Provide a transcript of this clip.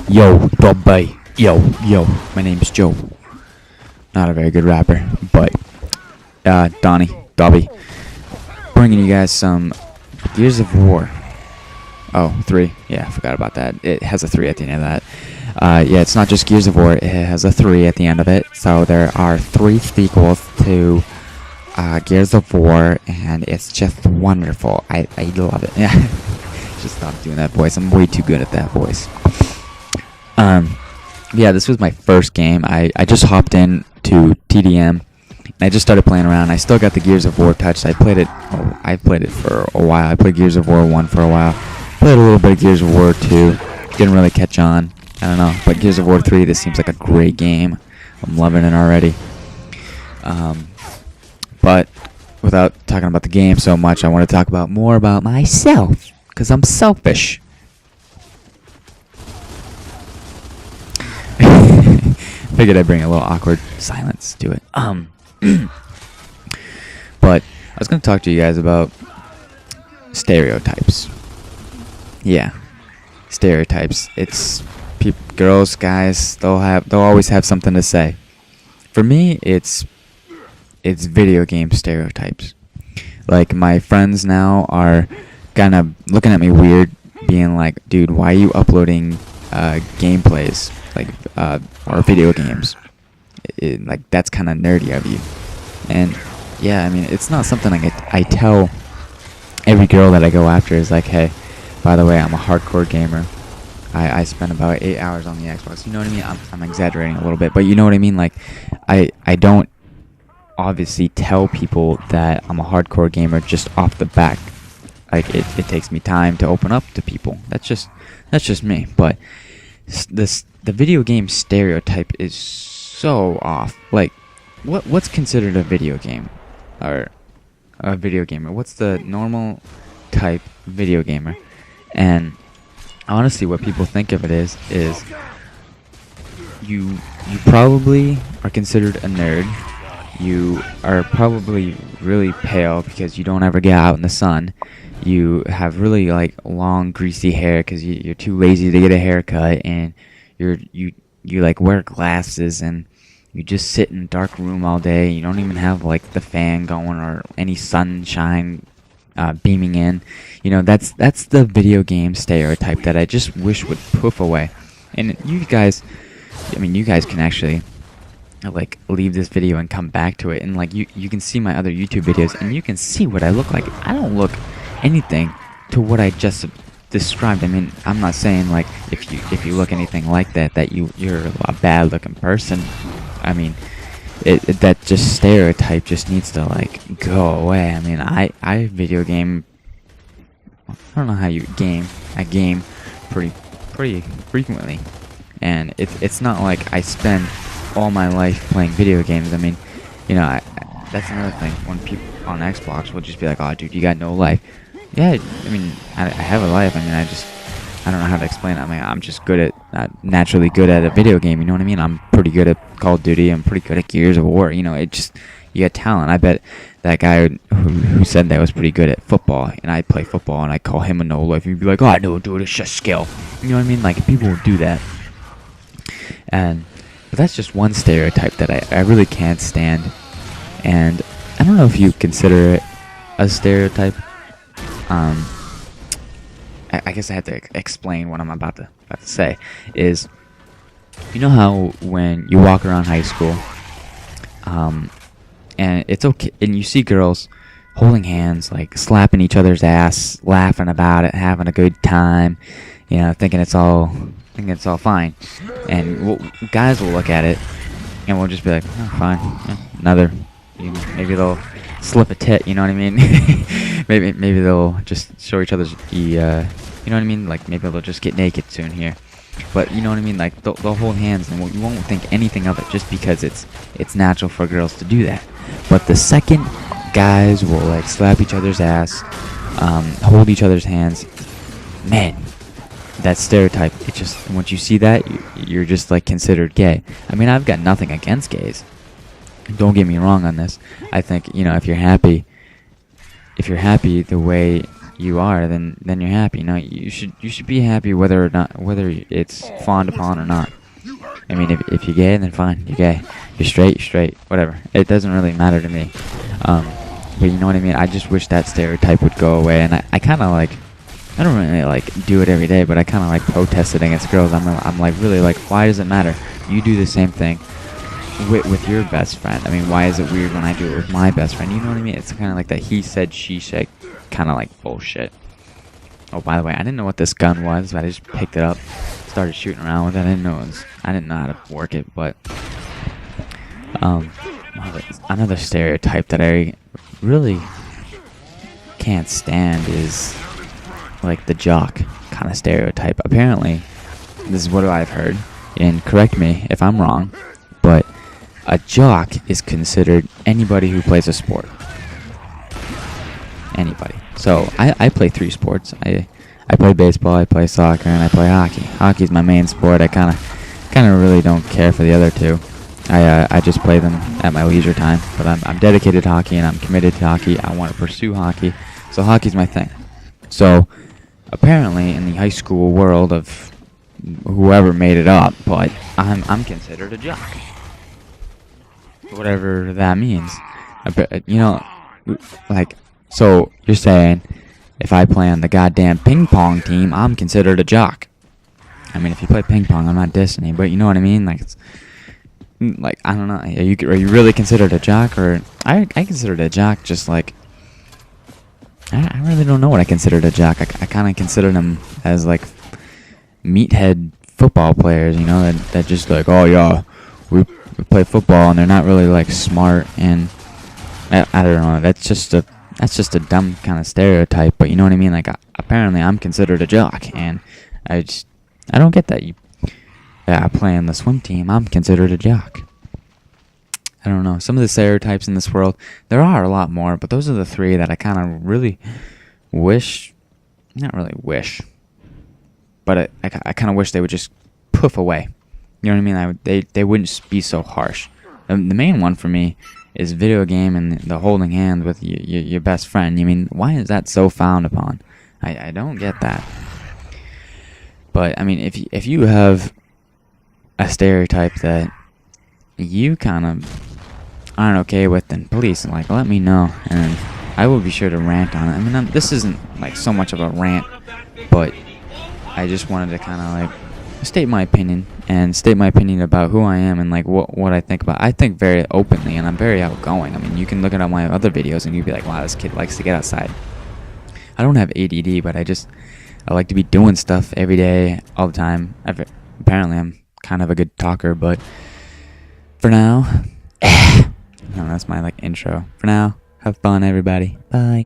Yo, Dobby. Yo. My name's Joe. Not a very good rapper, but Donnie, Dobby, bringing you guys some Gears of War. Oh, 3. Yeah, I forgot about that. It has a 3 at the end of that. Yeah, it's not just Gears of War. It has a 3 at the end of it. So there are 3 sequels to Gears of War, and it's just wonderful. I love it. Yeah, just stop doing that voice. I'm way too good at that voice. Yeah, this was my first game. I just hopped in to TDM. And I just started playing around. I still got the Gears of War touch. I played it for a while. I played Gears of War 1 for a while. Played a little bit of Gears of War 2. Didn't really catch on. I don't know. But Gears of War 3, this seems like a great game. I'm loving it already. But without talking about the game so much, I want to talk more about myself. Because I'm selfish. Figured I'd bring a little awkward silence to it. But I was going to talk to you guys about stereotypes. Yeah, stereotypes. It's girls, guys. They'll always have something to say. For me, it's video game stereotypes. Like, my friends now are kind of looking at me weird, being like, "Dude, why are you uploading gameplays or video games? Like, that's kind of nerdy of you." And yeah, I mean, it's not something I tell every girl that I go after. Is like, "Hey, by the way, I'm a hardcore gamer. I spend about 8 hours on the Xbox." You know what I mean? I'm exaggerating a little bit, but you know what I mean? Like, I don't obviously tell people that I'm a hardcore gamer just off the back. Like, it takes me time to open up to people. That's just me. But the video game stereotype is so off. Like, what's considered a video game, or a video gamer? What's the normal type video gamer? And honestly, what people think of it is you probably are considered a nerd. You are probably really pale because you don't ever get out in the sun. You have really long greasy hair because you're too lazy to get a haircut, and you like wear glasses, and you just sit in a dark room all day. You don't even have the fan going or any sunshine beaming in. You know, that's the video game stereotype that I just wish would poof away. And you guys can actually leave this video and come back to it, and you can see my other YouTube videos, and you can see what I look like. I don't look anything to what I just described. I mean, I'm not saying if you look anything like that you're a bad looking person. I mean, that just stereotype just needs to go away. I mean, I video game. I don't know how you game. I game pretty frequently, and it's not like I spend all my life playing video games. I mean, that's another thing. When people on Xbox will just be like, "Oh, dude, you got no life." Yeah, I mean, I have a life. I mean, I don't know how to explain it. I mean, I'm just naturally good at a video game. You know what I mean? I'm pretty good at Call of Duty. I'm pretty good at Gears of War. You got talent. I bet that guy who said that was pretty good at football, and I play football, and I call him a no life. He'd be like, "Oh, no, dude, it's just skill." You know what I mean? People will do that. But that's just one stereotype that I really can't stand. And I don't know if you consider it a stereotype. I guess I have to explain what I'm about to say. Is, you know how when you walk around high school, and it's okay, and you see girls holding hands, slapping each other's ass, laughing about it, having a good time, thinking it's all fine, and guys will look at it, and we'll just be like, "Oh, fine, yeah, another." Maybe they'll slip a tit, you know what I mean? maybe they'll just show each other's, you know what I mean? Maybe they'll just get naked soon here. But you know what I mean? They'll hold hands, and you won't think anything of it just because it's natural for girls to do that. But the second guys will slap each other's ass, hold each other's hands, man, that stereotype, it just, once you see that, you're just considered gay. I mean, I've got nothing against gays. Don't get me wrong on this. I think, if you're happy the way you are, then you're happy. No, you should be happy whether it's fawned upon or not. I mean, if you're gay, then fine, you're gay. You're straight, whatever. It doesn't really matter to me. But you know what I mean? I just wish that stereotype would go away, and I kind of like, I don't really like do it every day, but I kind of like protested against girls. I'm like really like, why does it matter? You do the same thing with your best friend. I mean, why is it weird when I do it with my best friend? You know what I mean? It's kind of like that he said, she said kind of like bullshit. Oh, by the way, I didn't know what this gun was, but I just picked it up, started shooting around with it. I didn't know how to work it, but another stereotype that I really can't stand is like the jock kind of stereotype. Apparently, this is what I've heard, and correct me if I'm wrong, but a jock is considered anybody who plays a sport. Anybody. So I play 3 sports. I play baseball, I play soccer, and I play hockey. Hockey's my main sport. I kind of really don't care for the other 2. I just play them at my leisure time. But I'm dedicated to hockey, and I'm committed to hockey. I want to pursue hockey. So hockey's my thing. So apparently in the high school world of whoever made it up, but I'm considered a jock. Whatever that means. You know, like, so you're saying if I play on the goddamn ping pong team, I'm considered a jock. I mean, if you play ping pong, I'm not dissing you, but you know what I mean? Like, it's like, I don't know. Are you really considered a jock? Or I considered a jock just like, I really don't know what I considered a jock. I kind of consider them as like meathead football players, you know, that just like, oh yeah, we play football, and they're not really like smart, and I don't know. That's just a dumb kind of stereotype, but you know what I mean? Like, apparently I'm considered a jock, and I don't get that. I play on the swim team, I'm considered a jock. I don't know. Some of the stereotypes in this world, there are a lot more, but those are the 3 that I kind of really wish, not really wish, but I kind of wish they would just poof away. You know what I mean? They wouldn't be so harsh. The main one for me is video game and the holding hands with your best friend. You mean, why is that so frowned upon? I don't get that. But I mean, if you have a stereotype that you kind of aren't okay with, then please, like, let me know, and I will be sure to rant on it. I mean, this isn't like so much of a rant, but I just wanted to kind of like state my opinion about who I am and like what I think about. I think very openly, and I'm very outgoing. I mean, you can look at all my other videos and you'd be like, wow, this kid likes to get outside. I don't have ADD, but I like to be doing stuff every day, all the time. Apparently I'm kind of a good talker, but for now, no, that's my like intro. For now, have fun, everybody. Bye.